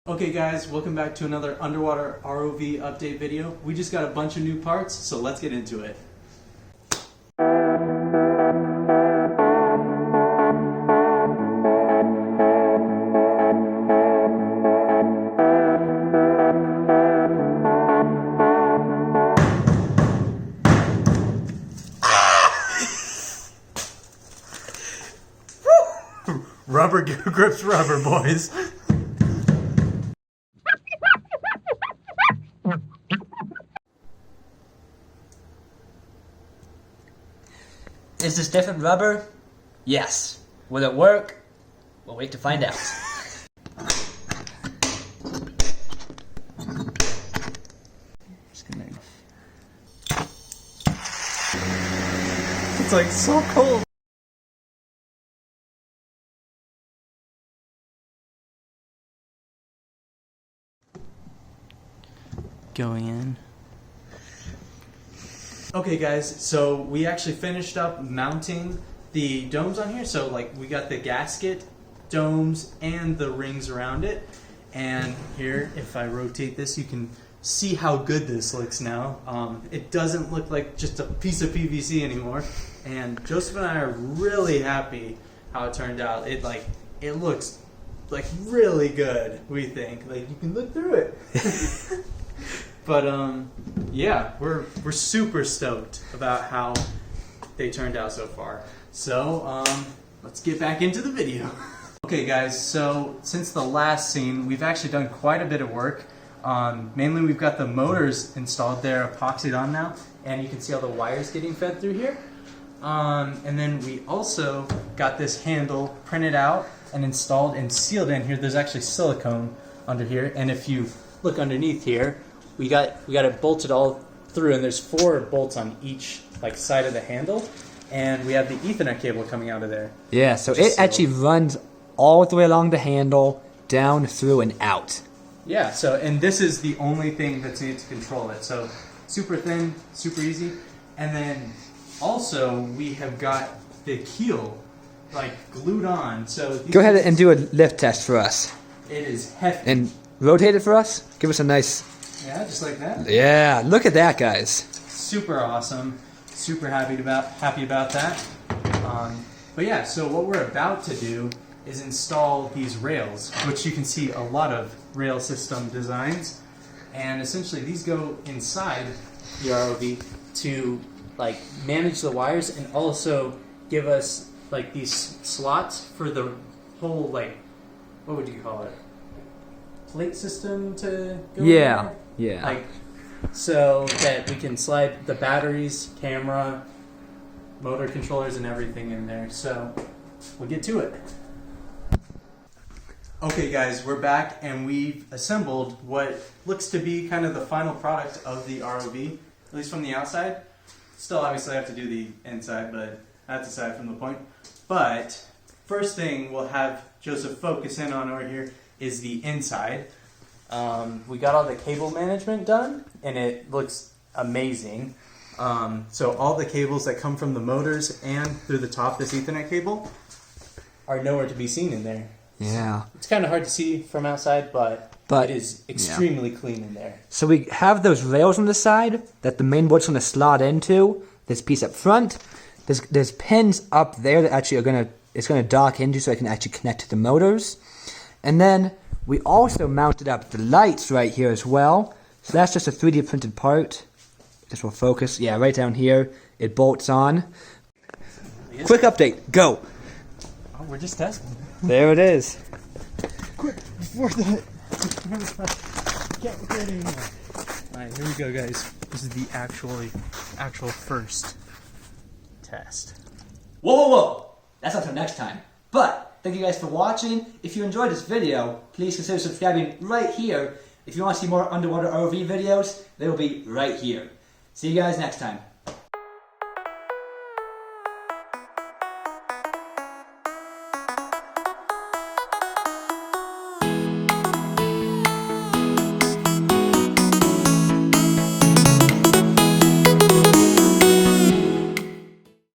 Okay guys, welcome back to another underwater ROV update video. We just got a bunch of new parts, so let's get into it. Rubber grips rubber, boys. Is this different rubber? Yes. Will it work? We'll wait to find out. It's like so cold. Going in. Okay guys, so we actually finished up mounting the domes on here. So like we got the gasket, domes, and the rings around it. And here, if I rotate this, you can see how good this looks now. It doesn't look like just a piece of PVC anymore. And Joseph and I are really happy how it turned out. It looks like really good, we think. Like you can look through it. But yeah, we're super stoked about how they turned out so far. So let's get back into the video. Okay guys, so since the last scene, we've actually done quite a bit of work. Mainly we've got the motors installed. They're epoxied on now, and you can see all the wires getting fed through here. And then we also got this handle printed out and installed and sealed in here. There's actually silicone under here, and if you look underneath here, we got it bolted all through, and there's 4 bolts on each side of the handle, and we have the Ethernet cable coming out of there. Yeah, so it actually runs all the way along the handle, down, through, and out. Yeah, so, and this is the only thing that's needed to control it. So super thin, super easy. And then also we have got the keel glued on. So go ahead and do a lift test for us. It is hefty. And rotate it for us. Give us a nice... Yeah, just like that. Yeah, look at that, guys. Super awesome. Super happy about that. But yeah, so what we're about to do is install these rails, which you can see a lot of rail system designs. And essentially these go inside the ROV to manage the wires, and also give us these slots for the whole what would you call it? Plate system to go in there? Yeah. So that we can slide the batteries, camera, motor controllers, and everything in there. So we'll get to it. Okay guys, we're back, and we've assembled what looks to be kind of the final product of the ROV, at least from the outside. Still obviously have to do the inside, but that's aside from the point. But first thing we'll have Joseph focus in on over here is the inside. We got all the cable management done, and it looks amazing. So all the cables that come from the motors and through the top, this Ethernet cable, are nowhere to be seen in there. Yeah. It's kind of hard to see from outside, but it is extremely clean in there. So we have those rails on the side that the main board's going to slot into. This piece up front. There's pins up there that actually it's going to dock into, so I can actually connect to the motors. And then we also mounted up the lights right here as well. So that's just a 3D printed part. This will focus. Yeah, right down here. It bolts on. Quick update. Go. Oh, we're just testing. There it is. Quick, before that. Get in here. Alright, here we go, guys. This is the actual first test. Whoa. That's not till next time. But thank you guys for watching. If you enjoyed this video, please consider subscribing right here. If you want to see more underwater ROV videos, they will be right here. See you guys next time.